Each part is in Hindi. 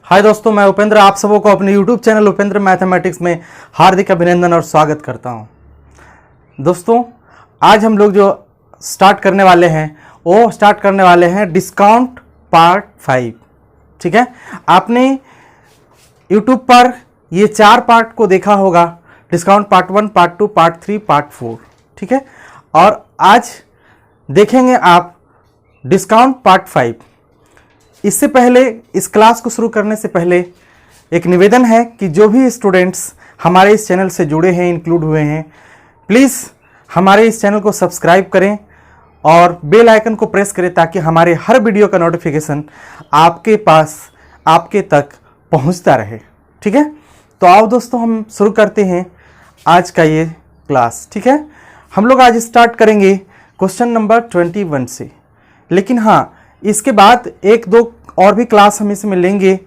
हाय दोस्तों, मैं उपेंद्र आप सबों को अपने YouTube चैनल उपेंद्र मैथमेटिक्स में हार्दिक अभिनंदन और स्वागत करता हूं। दोस्तों, आज हम लोग जो स्टार्ट करने वाले हैं डिस्काउंट पार्ट 5। ठीक है, आपने YouTube पर ये 4 पार्ट को देखा होगा, discount part 1, part 2, part 3, part 4। ठीक है, और आज देखेंगे आप डिस्काउंट पार्ट 5। इससे पहले, इस क्लास को शुरू करने से पहले एक निवेदन है कि जो भी स्टूडेंट्स हमारे इस चैनल से जुड़े हैं, इंक्लूड हुए हैं, प्लीज़ हमारे इस चैनल को सब्सक्राइब करें और बेल आइकन को प्रेस करें ताकि हमारे हर वीडियो का नोटिफिकेशन आपके पास, आपके तक पहुंचता रहे। ठीक है, तो आओ दोस्तों, हम शुरू करते हैं आज का ये क्लास। ठीक है, हम लोग आज स्टार्ट करेंगे क्वेश्चन नंबर 21 से, लेकिन हाँ, इसके बाद 1-2 और भी क्लास हम इसमें लेंगे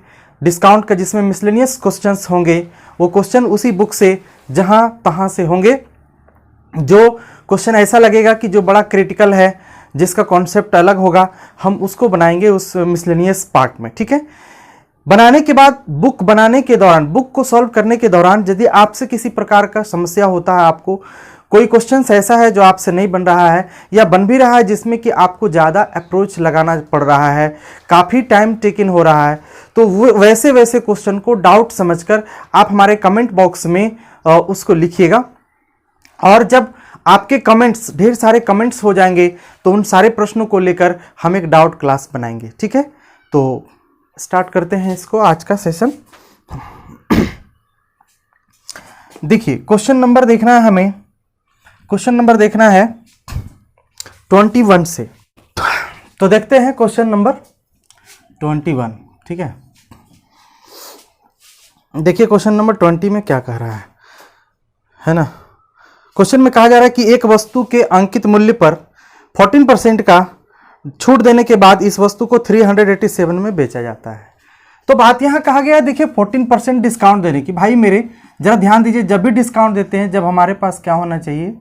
डिस्काउंट का, जिसमें मिसलेनियस क्वेश्चंस होंगे। वो क्वेश्चन उसी बुक से जहाँ तहाँ से होंगे, जो क्वेश्चन ऐसा लगेगा कि जो बड़ा क्रिटिकल है, जिसका कॉन्सेप्ट अलग होगा, हम उसको बनाएंगे उस मिसलेनियस पार्ट में। ठीक है, बनाने के बाद बुक बनाने के दौरान, बुक को सॉल्व करने के दौरान यदि आपसे किसी प्रकार का समस्या होता है, आपको कोई क्वेश्चन ऐसा है जो आपसे नहीं बन रहा है या बन भी रहा है जिसमें कि आपको ज़्यादा अप्रोच लगाना पड़ रहा है, काफ़ी टाइम टेकन हो रहा है, तो वो वैसे क्वेश्चन को डाउट समझकर आप हमारे कमेंट बॉक्स में उसको लिखिएगा। और जब आपके कमेंट्स, ढेर सारे कमेंट्स हो जाएंगे, तो उन सारे प्रश्नों को लेकर हम एक डाउट क्लास बनाएंगे। ठीक है, तो स्टार्ट करते हैं इसको, आज का सेशन। देखिए, क्वेश्चन नंबर देखना है हमें, क्वेश्चन नंबर देखना है 21 से। तो देखते हैं क्वेश्चन नंबर 21। ठीक है, देखिए क्वेश्चन नंबर 20 में क्या कह रहा है ना। क्वेश्चन में कहा जा रहा है कि एक वस्तु के अंकित मूल्य पर 14% का छूट देने के बाद इस वस्तु को 387 में बेचा जाता है। तो बात यहां कहा गया है, देखिए 14% डिस्काउंट देने की। भाई मेरे जरा ध्यान दीजिए, जब भी डिस्काउंट देते हैं, जब हमारे पास क्या होना चाहिए,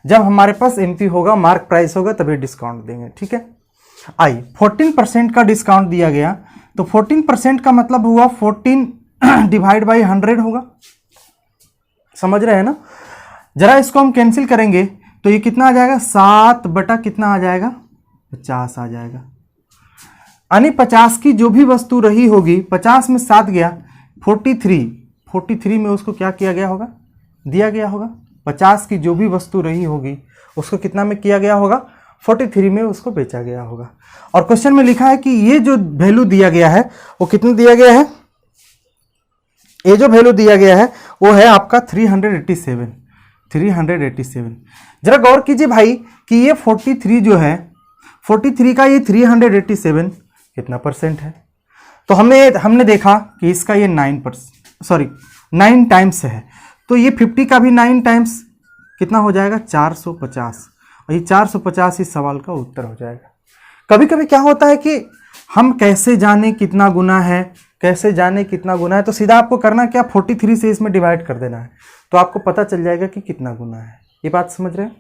जब हमारे पास एमपी होगा, मार्क प्राइस होगा, तभी डिस्काउंट देंगे। ठीक है, आई 14% का डिस्काउंट दिया गया, तो 14% का मतलब हुआ 14 डिवाइड बाई 100 होगा। समझ रहे हैं ना। जरा इसको हम कैंसिल करेंगे तो ये कितना आ जाएगा, 7 बटा कितना आ जाएगा, 50 आ जाएगा। यानी 50 की जो भी वस्तु रही होगी, 50 में 7 गया, 43 में उसको क्या किया गया होगा, दिया गया होगा। 50 की जो भी वस्तु रही होगी उसको कितना में किया गया होगा, 43 में उसको बेचा गया होगा। और क्वेश्चन में लिखा है कि ये जो वैल्यू दिया गया है वो कितना दिया गया है, ये जो वैल्यू दिया गया है वो है आपका 387। जरा गौर कीजिए भाई कि ये 43 जो है, 43 का ये 387 कितना परसेंट है। तो हमने देखा कि इसका ये 9 टाइम्स है, तो ये 50 का भी 9 टाइम्स कितना हो जाएगा, 450। और ये 450 इस सवाल का उत्तर हो जाएगा। कभी कभी क्या होता है कि हम कैसे जाने कितना गुना है, तो सीधा आपको करना क्या, 43 से इसमें डिवाइड कर देना है, तो आपको पता चल जाएगा कि कितना गुना है। ये बात समझ रहे हैं।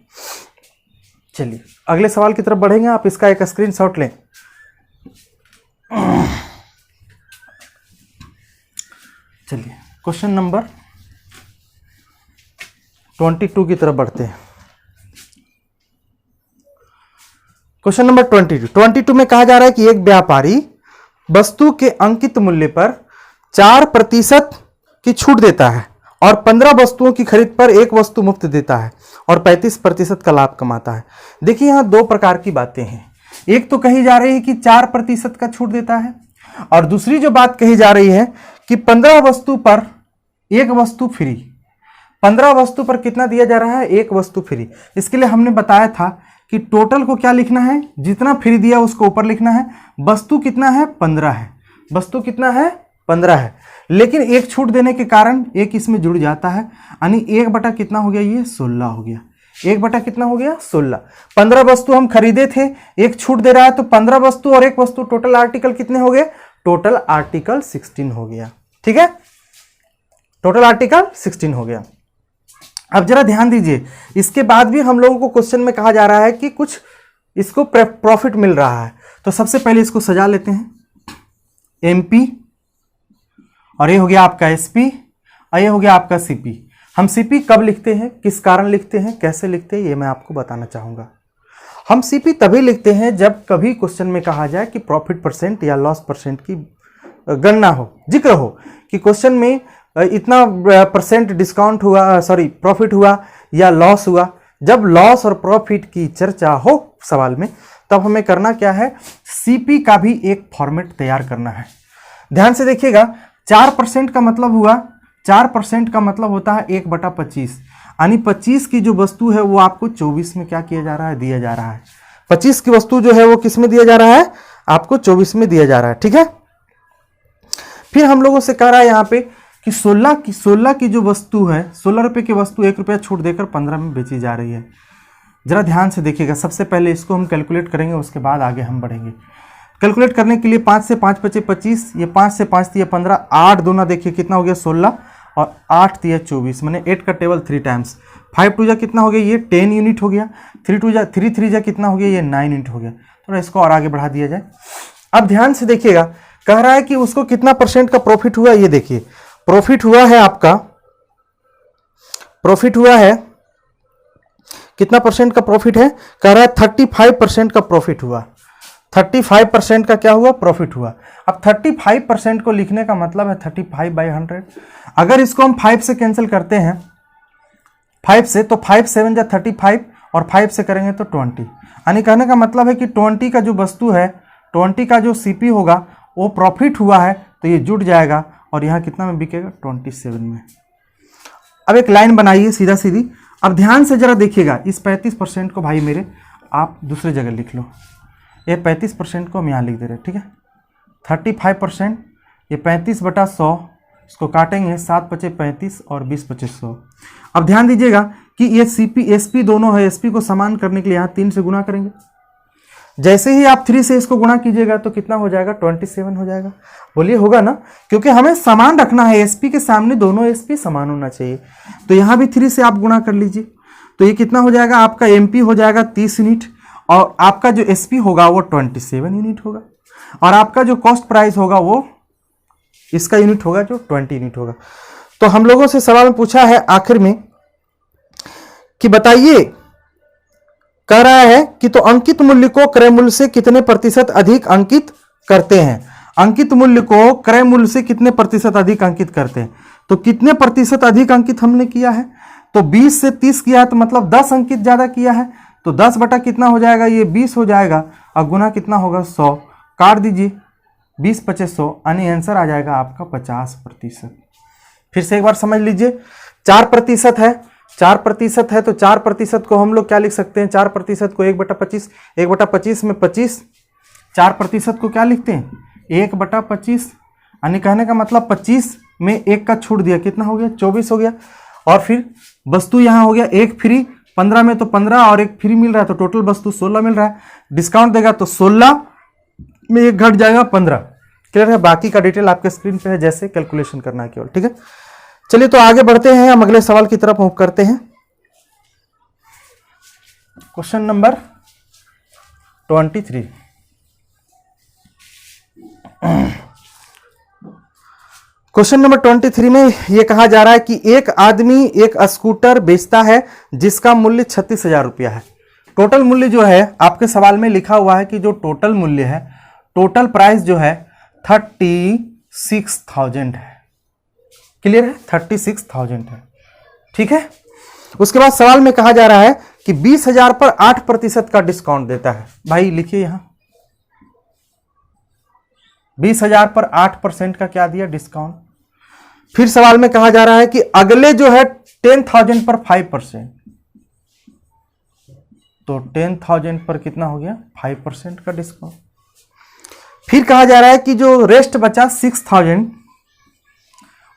चलिए अगले सवाल की तरफ बढ़ेंगे, आप इसका एक स्क्रीनशॉट लें। चलिए क्वेश्चन नंबर 22 की तरफ बढ़ते हैं। क्वेश्चन नंबर 22 में कहा जा रहा है कि एक व्यापारी वस्तु के अंकित मूल्य पर 4% की छूट देता है और 15 वस्तुओं की खरीद पर एक वस्तु मुफ्त देता है और 35% का लाभ कमाता है। देखिए यहां 2 प्रकार की बातें हैं। एक तो कही जा रही है कि 4% का छूट देता है, और दूसरी जो बात कही जा रही है कि 15 वस्तु पर एक वस्तु फ्री। 15 वस्तु पर कितना दिया जा रहा है, एक वस्तु फ्री। इसके लिए हमने बताया था कि टोटल को क्या लिखना है, जितना फ्री दिया उसको ऊपर लिखना है। वस्तु कितना है, 15 है। वस्तु कितना है, 15 है, लेकिन एक छूट देने के कारण एक इसमें जुड़ जाता है, यानी 1 बटा कितना हो गया, ये 16 हो गया। 1 बटा कितना हो गया, 16। 15 वस्तु हम खरीदे थे, एक छूट दे रहा है, तो 15 वस्तु और एक वस्तु, टोटल आर्टिकल कितने हो गए, टोटल आर्टिकल 16 हो गया। ठीक है, टोटल आर्टिकल 16 हो गया। अब जरा ध्यान दीजिए, इसके बाद भी हम लोगों को क्वेश्चन में कहा जा रहा है कि कुछ इसको प्रॉफिट मिल रहा है, तो सबसे पहले इसको सजा लेते हैं। एमपी और ये हो गया आपका एसपी और ये हो गया आपका सीपी। हम सीपी कब लिखते हैं, किस कारण लिखते हैं, कैसे लिखते हैं, ये मैं आपको बताना चाहूँगा। हम सीपी तभी लिखते हैं जब कभी क्वेश्चन में कहा जाए कि प्रॉफिट परसेंट या लॉस परसेंट की गणना हो, जिक्र हो कि क्वेश्चन में इतना परसेंट डिस्काउंट हुआ, सॉरी प्रॉफिट हुआ या लॉस हुआ। जब लॉस और प्रॉफिट की चर्चा हो सवाल में, तब हमें करना क्या है, सीपी का भी एक फॉर्मेट तैयार करना है। ध्यान से देखिएगा, 4% का मतलब हुआ, 4% का मतलब होता है 1/25, यानी 25 की जो वस्तु है वो आपको 24 में क्या किया जा रहा है, दिया जा रहा है। 25 की वस्तु जो है वो किस में दिया जा रहा है, आपको 24 में दिया जा रहा है, ठीक है। फिर हम लोगों से कह रहा है यहाँ पे कि 16 की जो वस्तु है, 16 रुपए की वस्तु 1 रुपया छूट देकर 15 में बेची जा रही है। जरा ध्यान से देखिएगा, सबसे पहले इसको हम कैलकुलेट करेंगे, उसके बाद आगे हम बढ़ेंगे। कैलकुलेट करने के लिए 5 से 5 बचे 25, ये 5 से 5 दिया 15, 8 दूना देखिए कितना हो गया 16 और 8 दिया 24, मैंने 8 का टेबल 3 टाइम्स। 5 टू जा कितना हो गया, ये 10 यूनिट हो गया। 3 3 जा कितना हो गया, ये 9 यूनिट हो गया। थोड़ा इसको और आगे बढ़ा दिया जाए। अब ध्यान से देखिएगा, कह रहा है कि उसको कितना परसेंट का प्रॉफिट हुआ, ये देखिए प्रॉफिट हुआ है आपका, प्रॉफिट हुआ है कितना परसेंट का प्रॉफिट है, कह रहा है 35% का प्रॉफिट हुआ। 35% का क्या हुआ, प्रॉफिट हुआ। अब 35% को लिखने का मतलब है 35/100। अगर इसको हम 5 से कैंसिल करते हैं, 5 से, तो 5 7 जा 35 और 5 से करेंगे तो 20, यानी कहने का मतलब है कि 20 का जो वस्तु है, 20 का जो सीपी होगा वो प्रॉफिट हुआ है, तो ये जुड़ जाएगा और यहाँ कितना में बिकेगा, 27 में। अब एक लाइन बनाइए सीधा सीधी। अब ध्यान से जरा देखिएगा, इस 35% को भाई मेरे आप दूसरे जगह लिख लो। ये 35% को हम यहाँ लिख दे रहे हैं, ठीक है। 35%, ये 35/100, इसको काटेंगे, 7 बचे 35 और 20 बचे 100। अब ध्यान दीजिएगा कि ये सीपी एसपी दोनों है, एसपी को समान करने के लिए यहाँ 3 से गुणा करेंगे। जैसे ही आप 3 से इसको गुणा कीजिएगा तो कितना हो जाएगा, 27 हो जाएगा। बोलिए होगा ना, क्योंकि हमें समान रखना है, एसपी के सामने दोनों एसपी समान होना चाहिए। तो यहाँ भी 3 से आप गुणा कर लीजिए, तो ये कितना हो जाएगा, आपका एमपी हो जाएगा 30 यूनिट और आपका जो एसपी होगा वो 27 यूनिट होगा और आपका जो कॉस्ट प्राइस होगा वो इसका यूनिट होगा जो 20 यूनिट होगा। तो हम लोगों से सवाल में पूछा है आखिर में कि बताइए, कह रहा है कि तो अंकित मूल्य को क्रय मूल्य से कितने प्रतिशत अधिक अंकित करते हैं। अंकित मूल्य को क्रय मूल्य से कितने प्रतिशत अधिक अंकित करते हैं, तो कितने प्रतिशत अधिक अंकित हमने किया है, तो 20 से 30 किया है, तो मतलब 10 अंकित ज्यादा किया है, तो 10 बटा कितना हो जाएगा, ये 20 हो जाएगा और गुना कितना होगा 100, काट दीजिए 20 × 100, यानी आंसर आ जाएगा आपका 50%। फिर से एक बार समझ लीजिए, 4% है, 4% है तो 4% को हम लोग क्या लिख सकते हैं, 4% को 1/25, 1/25 में 25, 4% को क्या लिखते हैं 1/25, यानी कहने का मतलब 25 में 1 का छूट दिया, कितना हो गया 24 हो गया। और फिर वस्तु यहाँ हो गया 1 फ्री, 15 में तो 15 और 1 फ्री मिल रहा है, तो टोटल वस्तु 16 मिल रहा है। डिस्काउंट देगा तो 16 में 1 घट जाएगा 15। क्लियर है, बाकी का डिटेल आपके स्क्रीन पे है, जैसे कैलकुलेशन करना है केवल, ठीक है। चलिए तो आगे बढ़ते हैं, हम अगले सवाल की तरफ मूव करते हैं। Question number 23। क्वेश्चन नंबर 23 में यह कहा जा रहा है कि एक आदमी एक स्कूटर बेचता है जिसका मूल्य 36,000 रुपया है। टोटल मूल्य जो है आपके सवाल में लिखा हुआ है कि जो टोटल मूल्य है, टोटल प्राइस जो है 36,000 है। क्लियर है, 36,000 है, ठीक है। उसके बाद सवाल में कहा जा रहा है कि 20,000 पर 8% का डिस्काउंट देता है। भाई लिखिए यहां 20,000 पर 8% का क्या दिया, डिस्काउंट। फिर सवाल में कहा जा रहा है कि अगले जो है 10,000 पर 5%, तो 10,000 पर कितना हो गया 5% का डिस्काउंट। फिर कहा जा रहा है कि जो रेस्ट बचा 6,000,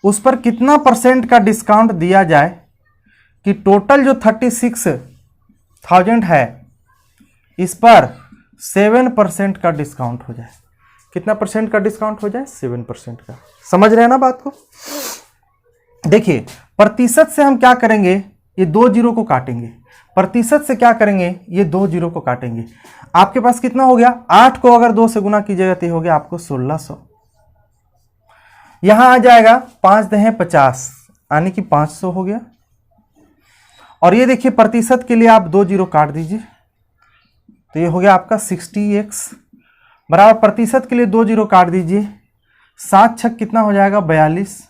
उस पर कितना % का डिस्काउंट दिया जाए कि टोटल जो 36,000 है इस पर 7% का डिस्काउंट हो जाए। कितना % का डिस्काउंट हो जाए, 7% का। समझ रहे हैं ना बात को। देखिए प्रतिशत से हम क्या करेंगे, ये 2 जीरो को काटेंगे, प्रतिशत से क्या करेंगे, ये 2 जीरो को काटेंगे। आपके पास कितना हो गया, 8 को अगर 2 से गुना कीजिएगा तो हो गया आपको 1600। यहां आ जाएगा 5 दहे 50 यानी कि 500 हो गया। और ये देखिए प्रतिशत के लिए आप 2 जीरो काट दीजिए तो ये हो गया आपका 60x बराबर प्रतिशत के लिए 2 जीरो काट दीजिए, 7 छक कितना हो जाएगा 42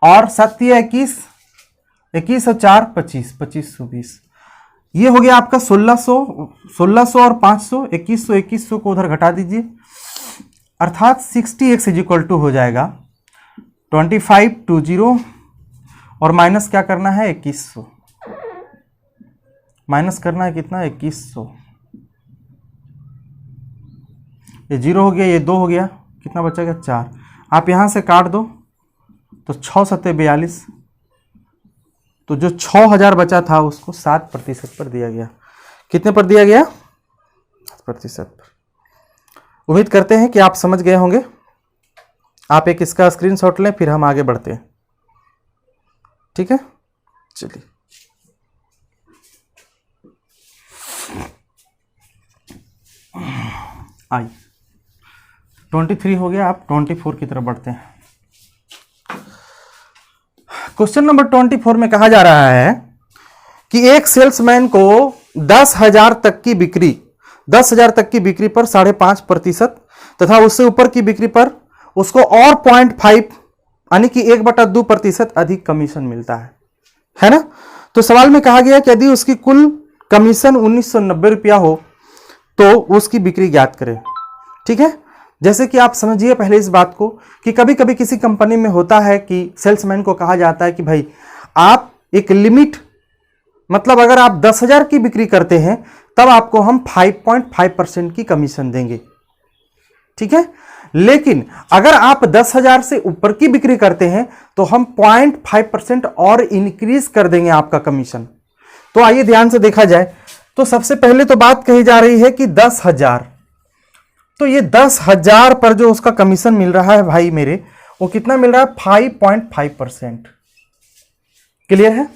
और 7 21, 21 और 4 25, 2520। ये हो गया आपका 1600 और 500, 2100 को उधर घटा दीजिए, अर्थात 60x इज इक्वल टू हो जाएगा 2520 और माइनस क्या करना है 2100, माइनस करना है कितना 2100। ये 0 हो गया, ये 2 हो गया, कितना बचेगा 4। आप यहां से काट दो तो 6 सत्ते 42, तो जो 6000 बचा था उसको 7% पर दिया गया। कितने पर दिया गया 7% पर। उम्मीद करते हैं कि आप समझ गए होंगे। आप एक इसका स्क्रीनशॉट लें, फिर हम आगे बढ़ते हैं। ठीक है, चलिए आई 23 हो गया, आप 24 की तरफ बढ़ते हैं। क्वेश्चन नंबर 24 में कहा जा रहा है कि एक सेल्समैन को 10,000 तक की बिक्री पर 5.5% तथा उससे ऊपर की बिक्री पर उसको और 0.5 यानी कि 1/2% अधिक कमीशन मिलता है ना। तो सवाल में कहा गया कि यदि उसकी कुल कमीशन 1990 रुपया हो तो उसकी बिक्री ज्ञात करें। ठीक है, जैसे कि आप समझिए पहले इस बात को कि कभी कभी किसी कंपनी में होता है कि सेल्समैन को कहा जाता है कि भाई आप एक लिमिट, मतलब अगर आप 10,000 की बिक्री करते हैं तब आपको हम 5.5% की कमीशन देंगे। ठीक है, लेकिन अगर आप 10,000 से ऊपर की बिक्री करते हैं तो हम 0.5% और इंक्रीज कर देंगे आपका कमीशन। तो आइए ध्यान से देखा जाए। तो सबसे पहले तो बात कही जा रही है कि 10,000, तो ये 10,000 पर जो उसका कमीशन मिल रहा है भाई मेरे, वो कितना मिल रहा है 5.5%। क्लियर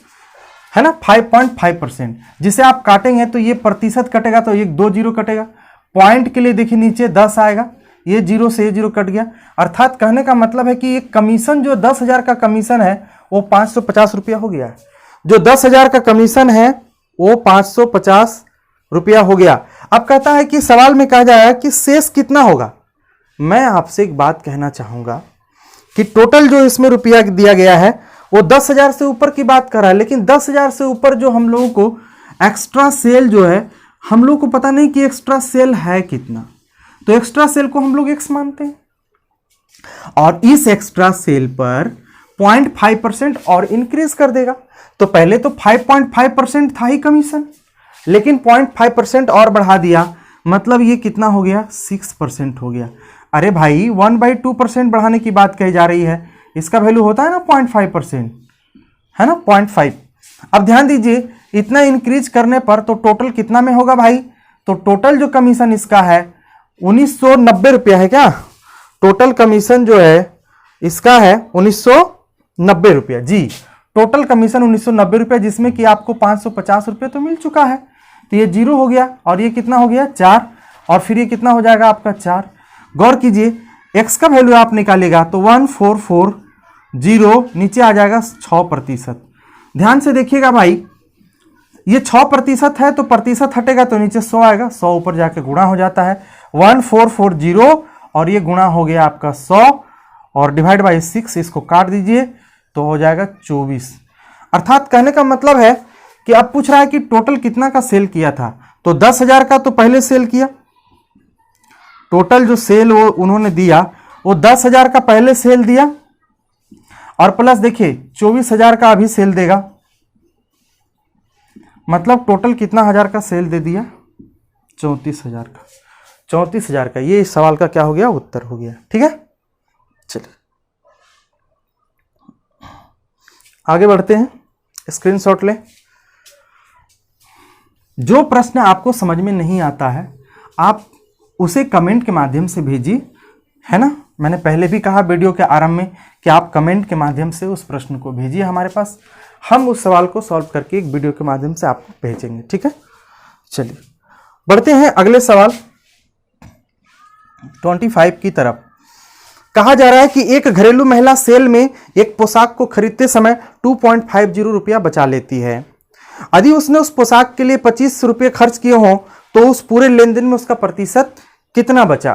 है ना, 5.5%। जिसे आप काटेंगे तो ये प्रतिशत कटेगा तो ये 2 जीरो कटेगा, पॉइंट के लिए देखिए नीचे 10 आएगा, ये 0 से ये 0 कट गया। अर्थात कहने का मतलब है कि ये कमीशन जो 10,000 का कमीशन है वो 550 रुपया हो गया। जो 10,000 का कमीशन है वो 550 रुपया हो गया। अब कहता है कि सवाल में कहा जाएगा कि शेष कितना होगा। मैं आपसे एक बात कहना चाहूंगा कि टोटल जो इसमें रुपया दिया गया है वो 10,000 से ऊपर की बात कर रहा है, लेकिन 10,000 से ऊपर जो हम लोगों को एक्स्ट्रा सेल जो है, हम लोग को पता नहीं कि एक्स्ट्रा सेल है कितना, तो एक्स्ट्रा सेल को हम लोग x मानते हैं और इस एक्स्ट्रा सेल पर 0.5% और इंक्रीज कर देगा। तो पहले तो 5.5% था ही कमीशन, लेकिन 0.5% और बढ़ा दिया, मतलब ये कितना हो गया 6% हो गया। अरे भाई 1/2% बढ़ाने की बात कही जा रही है, इसका वैल्यू होता है ना 0.5%, है ना 0.5। अब ध्यान दीजिए इतना इंक्रीज करने पर तो टोटल कितना में होगा भाई, तो टोटल जो कमीशन इसका है 1990 रुपया है क्या, टोटल कमीशन जो है इसका है 1990 रुपया जी। टोटल कमीशन 1990 रुपया, जिसमें कि आपको 550 रुपये तो मिल चुका है, तो ये 0 हो गया और ये कितना हो गया 4, और फिर ये कितना हो जाएगा आपका 4। गौर कीजिए x का वैल्यू आप निकालेगा तो 1440, नीचे आ जाएगा 6%। ध्यान से देखिएगा भाई, ये 6% है तो प्रतिशत हटेगा तो नीचे 100 आएगा, 100 ऊपर जाके गुणा हो जाता है 1440 और ये गुणा हो गया आपका 100 और डिवाइड बाई 6, इसको काट दीजिए तो हो जाएगा 24। अर्थात कहने का मतलब है कि अब पूछ रहा है कि टोटल कितना का सेल किया था, तो 10,000 का तो पहले सेल किया, टोटल जो सेल वो उन्होंने दिया वो 10,000 का पहले सेल दिया और प्लस देखिए 24,000 का अभी सेल देगा, मतलब टोटल कितना हजार का सेल दे दिया 34,000 का। 34,000 का ये इस सवाल का क्या हो गया उत्तर हो गया। ठीक है, चलिए आगे बढ़ते हैं, स्क्रीनशॉट लें। जो प्रश्न आपको समझ में नहीं आता है आप उसे कमेंट के माध्यम से भेजिए, है ना। मैंने पहले भी कहा वीडियो के आरंभ में कि आप कमेंट के माध्यम से उस प्रश्न को भेजिए हमारे पास, हम उस सवाल को सॉल्व करके एक वीडियो के माध्यम से आपको भेजेंगे। ठीक है, चलिए बढ़ते हैं अगले सवाल 25 की तरफ। कहा जा रहा है कि एक घरेलू महिला सेल में एक पोशाक को खरीदते समय 2.50 रुपया बचा लेती है। यदि उसने उस पोशाक के लिए 25 रुपये खर्च किए हों तो उस पूरे लेन देन में उसका प्रतिशत कितना बचा,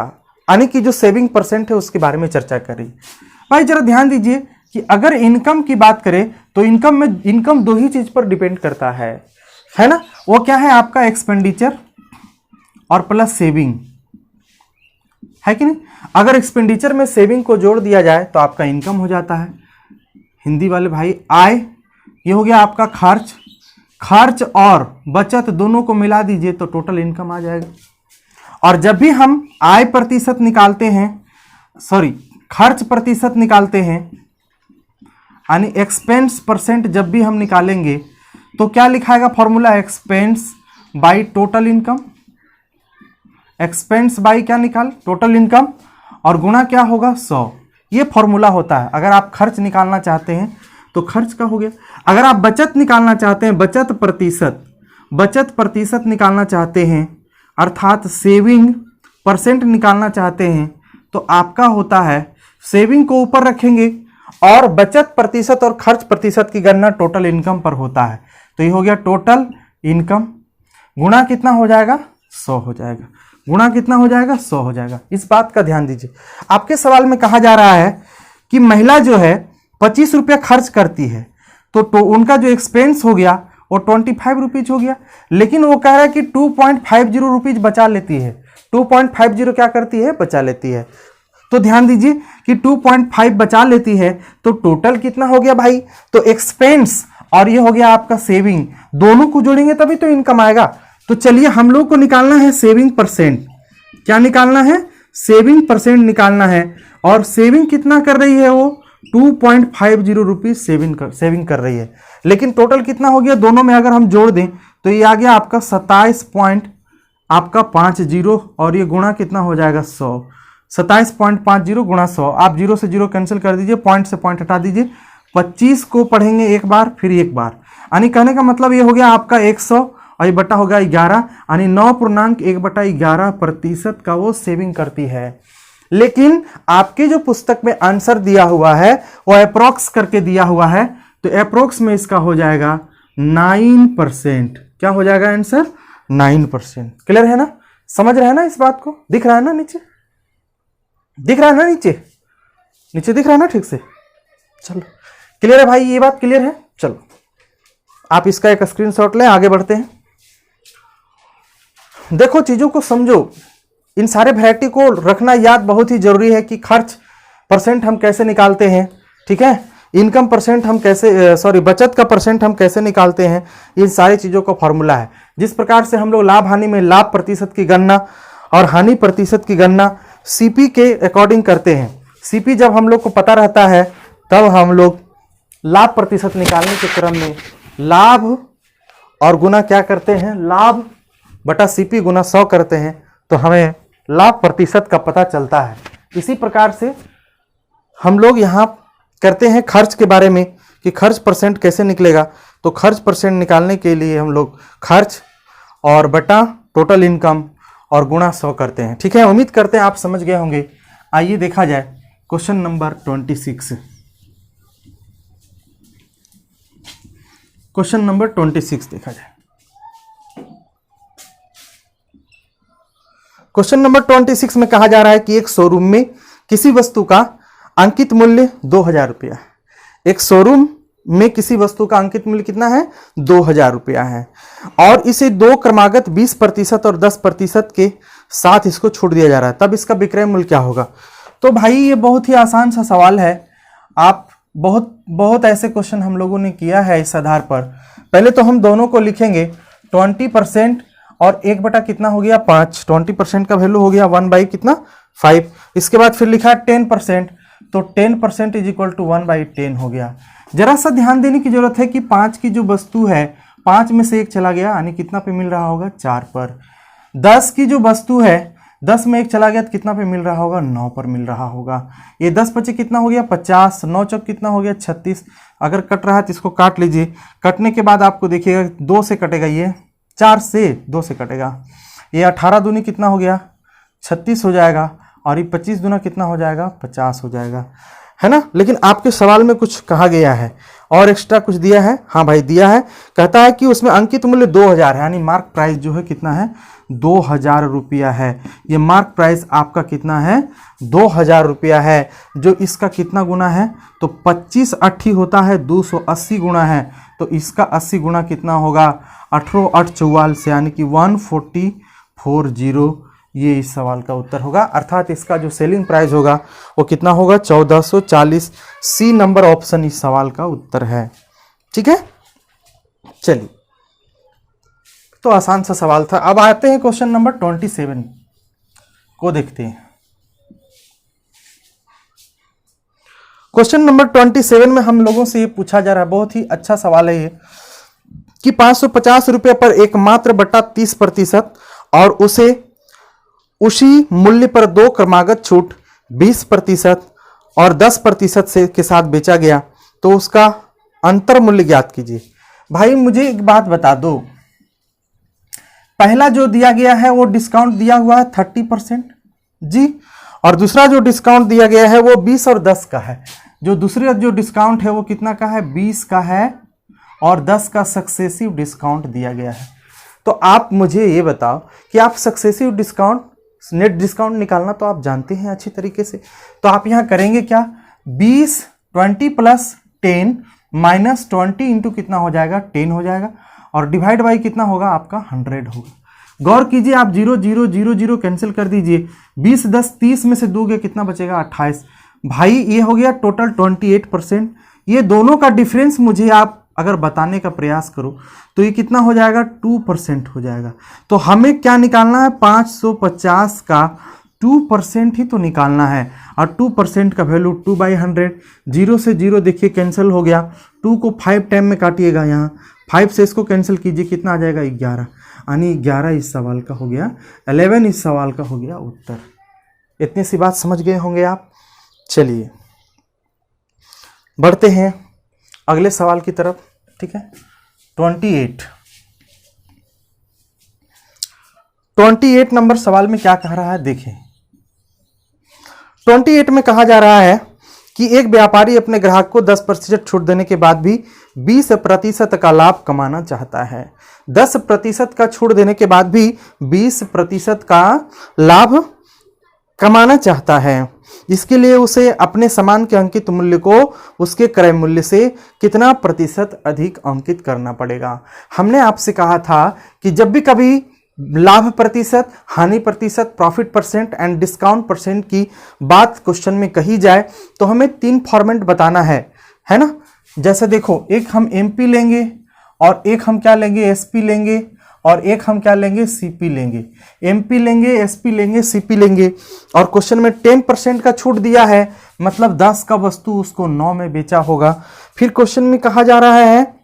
यानी कि जो सेविंग परसेंट है उसके बारे में चर्चा करी। भाई जरा ध्यान दीजिए कि अगर इनकम की बात करें तो इनकम दो ही चीज पर डिपेंड करता है ना। वो क्या है, आपका एक्सपेंडिचर और प्लस सेविंग, है कि नहीं। अगर एक्सपेंडिचर में सेविंग को जोड़ दिया जाए तो आपका इनकम हो जाता है। हिंदी वाले भाई, आय ये हो गया आपका खर्च, खर्च और बचत दोनों को मिला दीजिए तो टोटल इनकम आ जाएगा। और जब भी हम आय प्रतिशत निकालते हैं, खर्च प्रतिशत निकालते हैं, यानी एक्सपेंस परसेंट जब भी हम निकालेंगे तो क्या लिखाएगा formula, expense by total income. Expense by क्या निकाल, टोटल इनकम, और गुणा क्या होगा 100। ये फॉर्मूला होता है। अगर आप खर्च निकालना चाहते हैं तो खर्च का हो गया। अगर आप बचत निकालना चाहते हैं, बचत प्रतिशत निकालना चाहते हैं, अर्थात सेविंग परसेंट निकालना चाहते हैं तो आपका होता है, सेविंग को ऊपर रखेंगे और बचत प्रतिशत और खर्च प्रतिशत की गणना टोटल इनकम पर होता है। तो ये हो गया टोटल इनकम, गुणा कितना हो जाएगा 100 हो जाएगा, गुणा कितना हो जाएगा 100 हो जाएगा। इस बात का ध्यान दीजिए। आपके सवाल में कहा जा रहा है कि महिला जो है 25 रुपया खर्च करती है तो उनका जो एक्सपेंस हो गया वो 25 रुपीज हो गया, लेकिन वो कह रहा है कि 2.50 रुपीज बचा लेती है। 2.50 क्या करती है, बचा लेती है। तो ध्यान दीजिए कि 2.5 बचा लेती है तो टोटल कितना हो गया भाई, तो एक्सपेंस और ये हो गया आपका सेविंग, दोनों को जोड़ेंगे तभी तो इनकम आएगा। तो चलिए हम लोग को निकालना है सेविंग परसेंट। क्या निकालना है, सेविंग परसेंट निकालना है। और सेविंग कितना कर रही है, वो 2.50 रुपीज सेविंग कर रही है, लेकिन टोटल कितना हो गया, दोनों में अगर हम जोड़ दें तो ये आ गया आपका 27.50 और ये गुणा कितना हो जाएगा 100। 27.50 गुणा 100, आप 0 से 0 कैंसिल कर दीजिए, पॉइंट से पॉइंट हटा दीजिए। 25 को पढ़ेंगे एक बार फिर एक बार, यानी कहने का मतलब ये हो गया आपका 100 और ये बटा होगा 11, यानी 9.1/11% का वो सेविंग करती है। लेकिन आपके जो पुस्तक में आंसर दिया हुआ है वो अप्रोक्स करके दिया हुआ है, तो अप्रोक्स में इसका हो जाएगा 9%। क्या हो जाएगा आंसर, 9%। क्लियर है ना, समझ रहे हैं ना इस बात को, दिख रहा है ना नीचे, दिख रहा है ना नीचे दिख रहा है ना ठीक से। चलो क्लियर है भाई, ये बात क्लियर है। चलो आप इसका एक स्क्रीनशॉट लें, आगे बढ़ते हैं। देखो चीजों को समझो, इन सारे वैरायटी को रखना याद बहुत ही जरूरी है कि खर्च परसेंट हम कैसे निकालते हैं, ठीक है, इनकम परसेंट हम कैसे बचत का परसेंट हम कैसे निकालते हैं, इन सारी चीज़ों का फॉर्मूला है। जिस प्रकार से हम लोग लाभ हानि में लाभ प्रतिशत की गणना और हानि प्रतिशत की गणना सीपी के अकॉर्डिंग करते हैं। सीपी जब हम लोग को पता रहता है तब हम लोग लाभ प्रतिशत निकालने के क्रम में लाभ और गुना क्या करते हैं, लाभ बटा सीपी गुना 100 करते हैं, तो हमें लाभ प्रतिशत का पता चलता है। इसी प्रकार से हम लोग यहाँ करते हैं खर्च के बारे में कि खर्च परसेंट कैसे निकलेगा। तो खर्च परसेंट निकालने के लिए हम लोग खर्च और बटा टोटल इनकम और गुणा 100 करते हैं। ठीक है, उम्मीद करते हैं आप समझ गए होंगे। आइए देखा जाए क्वेश्चन नंबर 26। क्वेश्चन नंबर 26 देखा जाए। क्वेश्चन नंबर 26 में कहा जा रहा है कि एक शोरूम में किसी वस्तु का अंकित मूल्य 2000 रुपया। एक शोरूम में किसी वस्तु का अंकित मूल्य कितना है, 2000 रुपया है, और इसे दो क्रमागत 20% और 10% के साथ इसको छूट दिया जा रहा है, तब इसका विक्रय मूल्य क्या होगा। तो भाई ये बहुत ही आसान सा सवाल है। आप बहुत ऐसे क्वेश्चन हम लोगों ने किया है इस आधार पर। पहले तो हम दोनों को लिखेंगे 20% और 1 बटा कितना हो गया 5। 20% का वैल्यू हो गया 1 बाई कितना 5। इसके बाद फिर लिखा 10%, तो 10% इज इक्वल टू 1/10 हो गया। जरा सा ध्यान देने की जरूरत है कि 5 की जो वस्तु है 5 में से 1 चला गया, यानी कितना पे मिल रहा होगा 4 पर। 10 की जो वस्तु है 10 में 1 चला गया तो कितना पे मिल रहा होगा 9 पर मिल रहा होगा। ये 10 पचे कितना हो गया 50, 9 चौक कितना हो गया 36। अगर कट रहा है तो इसको काट लीजिए। कटने के बाद आपको देखिएगा 2 से कटेगा, ये 4 से 2 से कटेगा। ये 18 दूनी कितना हो गया 36 हो जाएगा, और ये 25 दूना कितना हो जाएगा, 50 हो जाएगा, है ना। लेकिन आपके सवाल में कुछ कहा गया है और एक्स्ट्रा कुछ दिया है। हाँ भाई दिया है, कहता है कि उसमें अंकित मूल्य 2000 है, यानी मार्क प्राइस जो है कितना है, 2000 रुपया है। ये मार्क प्राइस आपका कितना है, 2000 रुपया है। जो इसका कितना गुना है, तो 25 80 होता है, 280 गुना है, तो इसका 80 गुना कितना होगा, 18 8 44, यानी कि 1440। ये इस सवाल का उत्तर होगा। अर्थात इसका जो सेलिंग प्राइस होगा वो कितना होगा, 1440। सी नंबर ऑप्शन इस सवाल का उत्तर है। ठीक है, चलिए, तो आसान सा सवाल था। अब आते हैं क्वेश्चन नंबर 27 को देखते हैं। क्वेश्चन नंबर 27 में हम लोगों से ये पूछा जा रहा है, बहुत ही अच्छा सवाल है ये, कि 550 रुपये पर एकमात्र बटा 30% और उसे उसी मूल्य पर 2 क्रमागत छूट 20% और 10% से के साथ बेचा गया, तो उसका अंतर मूल्य ज्ञात कीजिए। भाई मुझे एक बात बता दो, पहला जो दिया गया है वो डिस्काउंट दिया हुआ है 30% जी, और दूसरा जो डिस्काउंट दिया गया है वो 20 और 10 का है। जो दूसरा जो डिस्काउंट है वो कितना का है, 20 का है, और 10 का सक्सेसिव डिस्काउंट दिया गया है। तो आप मुझे ये बताओ कि आप सक्सेसिव डिस्काउंट, नेट डिस्काउंट निकालना तो आप जानते हैं अच्छी तरीके से, तो आप यहां करेंगे क्या, 20 + 10 - 20 इंटू कितना हो जाएगा, 10 हो जाएगा, और डिवाइड बाई कितना होगा आपका, 100 होगा। गौर कीजिए, आप 0 0 0 0 कैंसिल कर दीजिए, 20 10 30 में से दोगे कितना बचेगा, 28। भाई ये हो गया टोटल 28%। ये दोनों का डिफरेंस मुझे आप अगर बताने का प्रयास करो तो ये कितना हो जाएगा, 2% हो जाएगा। तो हमें क्या निकालना है, 550 का 2% ही तो निकालना है, और 2% का वैल्यू 2/100। 0 से 0 देखिए कैंसिल हो गया, 2 को 5 टाइम में काटिएगा, यहाँ 5 से इसको कैंसिल कीजिए, कितना आ जाएगा, 11, यानी 11 इस सवाल का हो गया, 11 इस सवाल का हो गया उत्तर। इतनी सी बात समझ गए होंगे आप। चलिए बढ़ते हैं अगले सवाल की तरफ। ठीक है, 28 नंबर सवाल में क्या कह रहा है, देखें। 28 में कहा जा रहा है कि एक व्यापारी अपने ग्राहक को 10% छूट देने के बाद भी 20% का लाभ कमाना चाहता है। 10% का छूट देने के बाद भी 20% का लाभ कमाना चाहता है। इसके लिए उसे अपने सामान के अंकित मूल्य को उसके क्रय मूल्य से कितना प्रतिशत अधिक अंकित करना पड़ेगा। हमने आपसे कहा था कि जब भी कभी लाभ प्रतिशत, हानि प्रतिशत, profit percent and discount percent की बात क्वेश्चन में कही जाए तो हमें 3 फॉर्मेट बताना है ना। जैसे देखो, एक हम एमपी लेंगे, और एक हम क्या लेंगे, एसपी लेंगे, और एक हम क्या लेंगे, सीपी लेंगे। एमपी लेंगे, एसपी लेंगे, सीपी लेंगे, और क्वेश्चन में 10% का छूट दिया है, मतलब 10 का वस्तु उसको 9 में बेचा होगा। फिर क्वेश्चन में कहा जा रहा है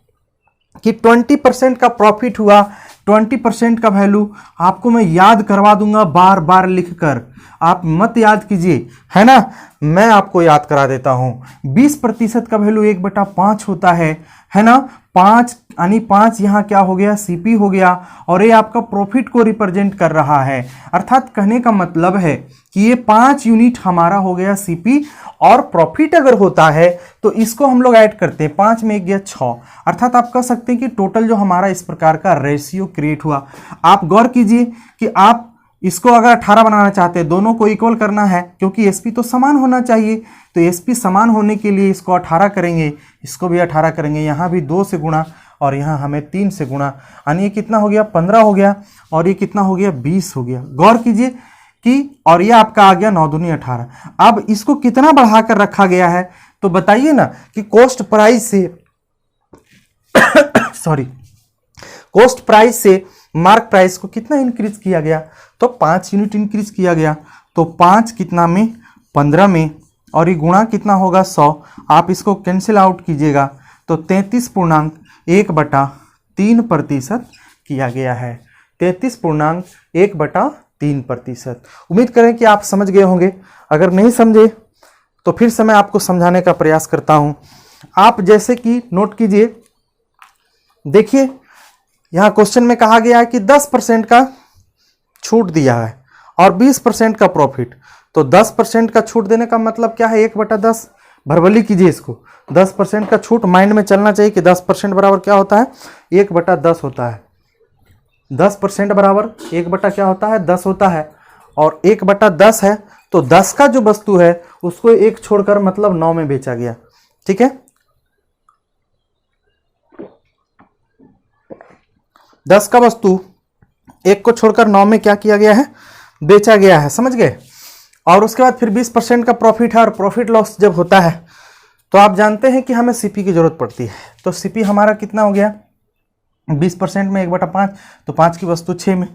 कि 20% का प्रॉफिट हुआ, 20% का वैल्यू आपको मैं याद करवा दूंगा बार बार लिखकर, आप मत याद कीजिए, है ना, मैं आपको याद करा देता हूं। 20% का वैल्यू 1/5 होता है ना, 5 यानी 5 यहाँ क्या हो गया, सीपी हो गया, और ये आपका प्रॉफिट को रिप्रेजेंट कर रहा है। अर्थात कहने का मतलब है कि ये 5 यूनिट हमारा हो गया सीपी, और प्रॉफिट अगर होता है तो इसको हम लोग ऐड करते हैं, 5 में 1 गया 6। अर्थात आप कह सकते हैं कि टोटल जो हमारा इस प्रकार का रेशियो क्रिएट हुआ। आप गौर कीजिए कि आप इसको अगर 18 बनाना चाहते हैं, दोनों को इक्वल करना है, क्योंकि एसपी तो समान होना चाहिए, तो एसपी समान होने के लिए इसको 18 करेंगे, इसको भी 18 करेंगे, यहाँ भी 2 से गुणा, और यहाँ हमें 3 से गुणा, यानी ये कितना हो गया, 15 हो गया, और ये कितना हो गया, 20 हो गया। गौर कीजिए कि, और ये आपका आ गया 9 दूनी 18। अब इसको कितना बढ़ाकर रखा गया है, तो बताइए ना कि कॉस्ट प्राइस से कॉस्ट प्राइस से मार्क प्राइस को कितना इंक्रीज किया गया, तो 5 यूनिट इंक्रीज किया गया। तो 5 कितना में, 15 में, और ये गुणा कितना होगा, 100। आप इसको कैंसिल आउट कीजिएगा तो 33.1/3% किया गया है। 33.1/3%। उम्मीद करें कि आप समझ गए होंगे। अगर नहीं समझे तो फिर से मैं आपको समझाने का प्रयास करता हूं। आप जैसे कि नोट कीजिए, देखिए यहाँ क्वेश्चन में कहा गया है कि 10% का छूट दिया है और 20% का प्रॉफिट, तो 10% का छूट देने का मतलब क्या है, 1/10 भरभली कीजिए इसको। 10% का छूट माइंड में चलना चाहिए कि 10% बराबर क्या होता है, 1/10 होता है। 10% बराबर 1 क्या होता है, 10 होता है। और 1/10 है तो 10 का जो वस्तु है उसको 1 छोड़कर मतलब 9 में बेचा गया। ठीक है, 10 का वस्तु 1 को छोड़कर 9 में क्या किया गया है, बेचा गया है। समझ गए। और उसके बाद फिर 20% का प्रॉफिट है। और प्रॉफिट लॉस जब होता है तो आप जानते हैं कि हमें सीपी की जरूरत पड़ती है। तो सीपी हमारा कितना हो गया, 20% में 1/5, तो 5 की वस्तु 6 में,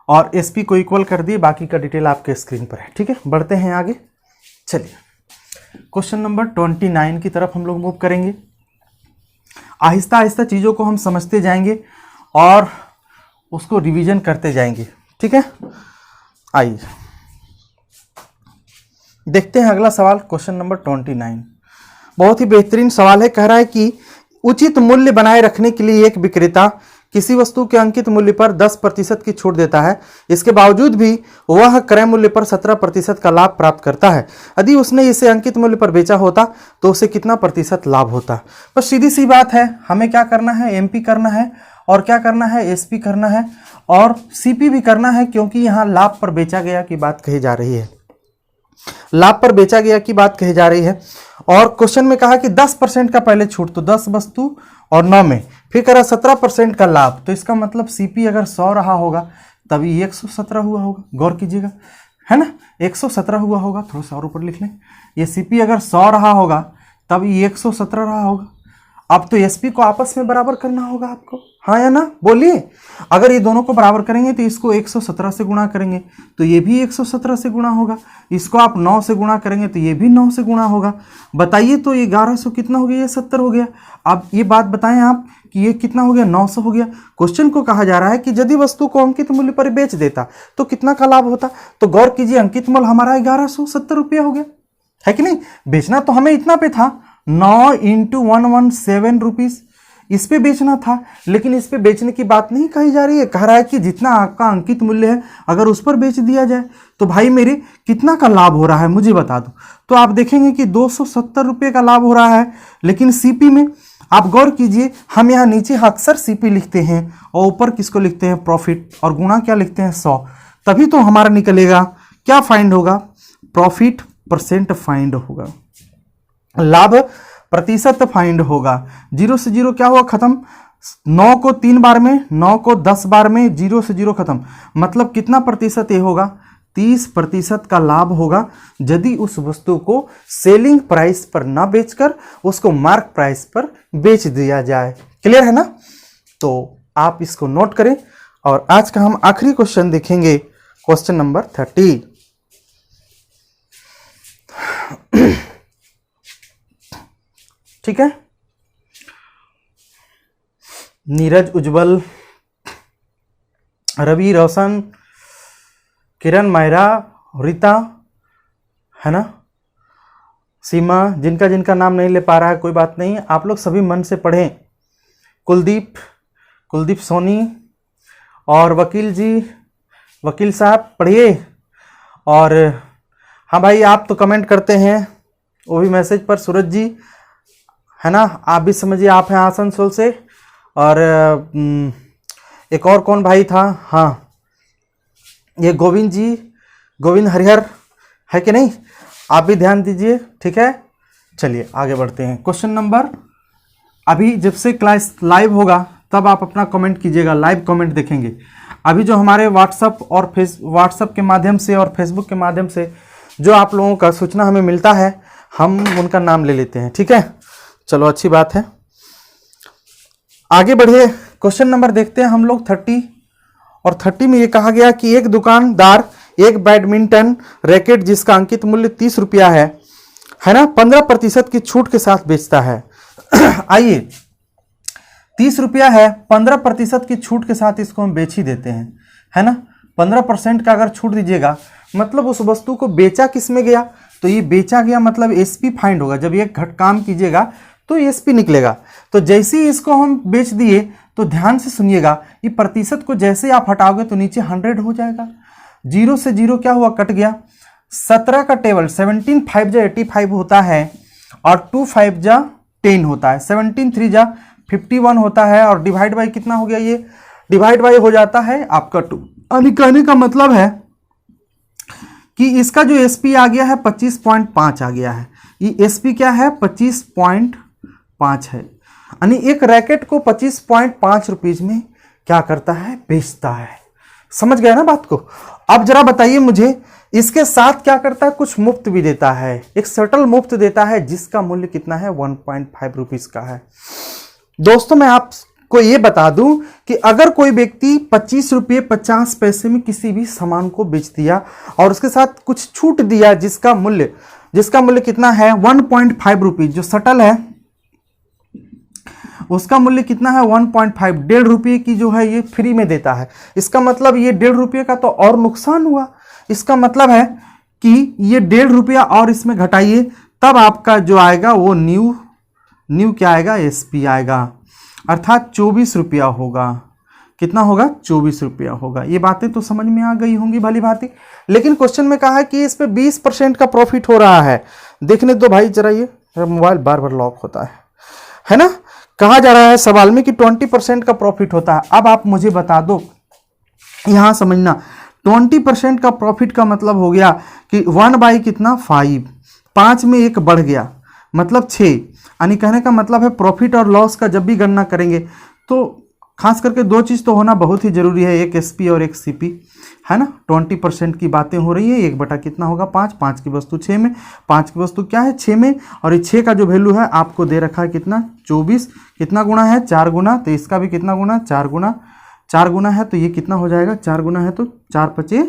और एसपी को इक्वल कर दिए। बाकी का डिटेल आपके स्क्रीन पर है। ठीक है, बढ़ते हैं आगे। चलिए क्वेश्चन नंबर 29 की तरफ हम लोग मूव करेंगे। आहिस्ता आहिस्ता चीज़ों को हम समझते जाएंगे और उसको रिवीजन करते जाएंगे। ठीक है, आइए देखते हैं अगला सवाल। क्वेश्चन नंबर 29 बहुत ही बेहतरीन सवाल है। कह रहा है कि उचित मूल्य बनाए रखने के लिए एक विक्रेता किसी वस्तु के अंकित मूल्य पर 10% की छूट देता है। इसके बावजूद भी वह क्रय मूल्य पर 17% का लाभ प्राप्त करता है। यदि उसने इसे अंकित मूल्य पर बेचा होता तो उसे कितना प्रतिशत लाभ होता। बस सीधी सी बात है, हमें क्या करना है, एमपी करना है और क्या करना है, एसपी करना है और सीपी भी करना है, क्योंकि यहाँ लाभ पर बेचा गया की बात कही जा रही है। लाभ पर बेचा गया की बात कही जा रही है। और क्वेश्चन में कहा कि 10% का पहले छूट, तो 10 वस्तु और 9 में, फिर करा 17% का लाभ। तो इसका मतलब सीपी अगर 100 रहा होगा तभी 117 हुआ होगा। गौर कीजिएगा, है ना, 117 हुआ होगा। थोड़ा सा और ऊपर लिख लें, ये सीपी अगर 100 रहा होगा तभी 117 रहा होगा। अब तो एसपी को आपस में बराबर करना होगा आपको, हाँ या ना, बोलिए। अगर ये दोनों को बराबर करेंगे तो इसको 117 से गुणा करेंगे तो ये भी 117 से गुणा होगा। इसको आप 9 से गुणा करेंगे तो ये भी 9 से गुणा होगा। बताइए तो ये 1100 कितना हो गया, ये 70 हो गया। अब ये बात बताएं आप कि ये कितना हो गया, 900 हो गया। क्वेश्चन को कहा जा रहा है कि यदि वस्तु को अंकित मूल्य पर बेच देता तो कितना का लाभ होता। तो गौर कीजिए, अंकित मूल्य हमारा 1170 रुपया हो गया, है कि नहीं। बेचना तो हमें इतना पे था, 9 × 117 रुपीज इस पे बेचना था। लेकिन इस पे बेचने की बात नहीं कही जा रही है। कह रहा है कि जितना आपका अंकित मूल्य है अगर उस पर बेच दिया जाए तो भाई मेरे कितना का लाभ हो रहा है मुझे बता दो। तो आप देखेंगे कि 270 रुपये का लाभ हो रहा है। लेकिन सीपी में आप गौर कीजिए, हम यहाँ नीचे अक्सर सीपी लिखते हैं और ऊपर किसको लिखते हैं, प्रॉफिट, और गुणा क्या लिखते हैं, 100। तभी तो हमारा निकलेगा क्या फाइंड होगा, प्रॉफिट परसेंट फाइंड होगा, लाभ प्रतिशत फाइंड होगा। 0 से 0 क्या हुआ, खत्म। 9 को 3 बार में, 9 को 10 बार में, 0 से 0 खत्म। मतलब कितना प्रतिशत ये होगा, 30% का लाभ होगा यदि उस वस्तु को सेलिंग प्राइस पर ना बेचकर उसको मार्क प्राइस पर बेच दिया जाए। क्लियर है ना। तो आप इसको नोट करें। और आज का हम आखिरी क्वेश्चन देखेंगे, क्वेश्चन नंबर 30। ठीक है, नीरज, उज्जवल, रवि, रोशन, किरण, मायरा, रीता, है ना, सीमा, जिनका जिनका नाम नहीं ले पा रहा है कोई बात नहीं, आप लोग सभी मन से पढ़ें। कुलदीप सोनी और वकील जी, वकील साहब पढ़िए। और हाँ भाई, आप तो कमेंट करते हैं वो भी मैसेज पर। सूरज जी, है ना, आप भी समझिए, आप हैं आसनसोल से। और एक और कौन भाई था, हाँ ये गोविंद जी, गोविंद हरिहर, है कि नहीं, आप भी ध्यान दीजिए। ठीक है, चलिए आगे बढ़ते हैं। क्वेश्चन नंबर, अभी जब से क्लास लाइव होगा तब आप अपना कमेंट कीजिएगा, लाइव कमेंट देखेंगे। अभी जो हमारे व्हाट्सएप के माध्यम से और फेसबुक के माध्यम से जो आप लोगों का सूचना हमें मिलता है, हम उनका नाम ले लेते हैं। ठीक है, चलो अच्छी बात है, आगे बढ़िए। क्वेश्चन नंबर देखते हैं हम लोग 30। और 30 में ये कहा गया कि एक दुकानदार एक बैडमिंटन रैकेट जिसका अंकित मूल्य 30 रुपया है ना, 15% की छूट के साथ बेचता है। आइए, 30 रुपया है, 15% की छूट के साथ इसको हम बेच ही देते हैं, है ना। 15% का अगर छूट दीजिएगा मतलब उस वस्तु को बेचा किस में गया, तो ये बेचा गया मतलब एसपी फाइंड होगा। जब ये घट काम कीजिएगा तो एसपी निकलेगा। तो जैसे ही इसको हम बेच दिए तो ध्यान से सुनिएगा, ये प्रतिशत को जैसे आप हटाओगे तो नीचे 100 हो जाएगा। 0 से 0 क्या हुआ, कट गया। 17 का टेबल 17 5 जा 85 होता है और 2 5 जा 10 होता है, 17 3 जा 51 होता है और डिवाइड बाई कितना हो गया, ये डिवाइड बाई हो जाता है आपका 2। यानी कहने का मतलब है कि इसका जो एसपी आ गया है 25.5 आ गया है, ये एसपी क्या है 25.5 है। यानी एक रैकेट को 25.5 रुपीज में क्या करता है, बेचता है। समझ गया ना बात को। अब जरा बताइए मुझे, इसके साथ क्या करता है, कुछ मुफ्त भी देता है, एक शटल मुफ्त देता है जिसका मूल्य कितना है 1.5 रुपीज का है। दोस्तों मैं आपको ये बता दूं कि अगर कोई व्यक्ति 25 रुपये 50 पैसे में किसी भी सामान को बेच दिया और उसके साथ कुछ छूट दिया जिसका मूल्य कितना है 1.5 रुपीज, जो शटल है उसका मूल्य कितना है 1.5, 1.5 रुपये की जो है ये फ्री में देता है। इसका मतलब ये 1.5 रुपये का तो और नुकसान हुआ। इसका मतलब है कि ये 1.5 रुपया और इसमें घटाइए तब आपका जो आएगा वो न्यू क्या आएगा, एसपी आएगा, अर्थात 24 रुपया होगा। कितना होगा, 24 रुपया होगा। ये बातें तो समझ में आ गई होंगी भली भांति। लेकिन क्वेश्चन में कहा है कि इस पे 20% का प्रॉफिट हो रहा है। देखने दो भाई जरा, ये मोबाइल बार बार लॉक होता है ना। कहा जा रहा है सवाल में कि 20% का प्रॉफिट होता है। अब आप मुझे बता दो, यहां समझना, 20% का प्रॉफिट का मतलब हो गया कि 1 बाई कितना 5, 5 में 1 बढ़ गया मतलब 6। यानी कहने का मतलब है प्रॉफिट और लॉस का जब भी गणना करेंगे तो खास करके 2 चीज़ तो होना बहुत ही जरूरी है, एक एसपी और एक सीपी, है ना। 20% की बातें हो रही है, 1 बटा कितना होगा 5, 5 की वस्तु 6 में, 5 की वस्तु क्या है 6 में, और ये 6 का जो वैल्यू है आपको दे रखा है कितना 24, कितना गुना है 4 गुना, तो इसका भी कितना गुना 4 गुना, 4 गुना है तो ये कितना हो जाएगा 4 गुना है तो 4 पचे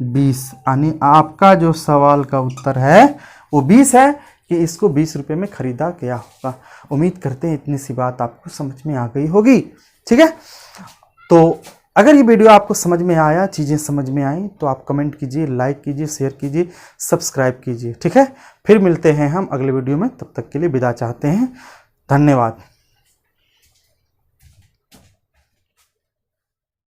20। यानी आपका जो सवाल का उत्तर है वो 20 है कि इसको 20 रुपये में खरीदा गया होगा। उम्मीद करते हैं इतनी सी बात आपको समझ में आ गई होगी, ठीक है। तो अगर ये वीडियो आपको समझ में आया, चीज़ें समझ में आई तो आप कमेंट कीजिए, लाइक कीजिए, शेयर कीजिए, सब्सक्राइब कीजिए, ठीक है। फिर मिलते हैं हम अगले वीडियो में, तब तक के लिए विदा चाहते हैं। धन्यवाद।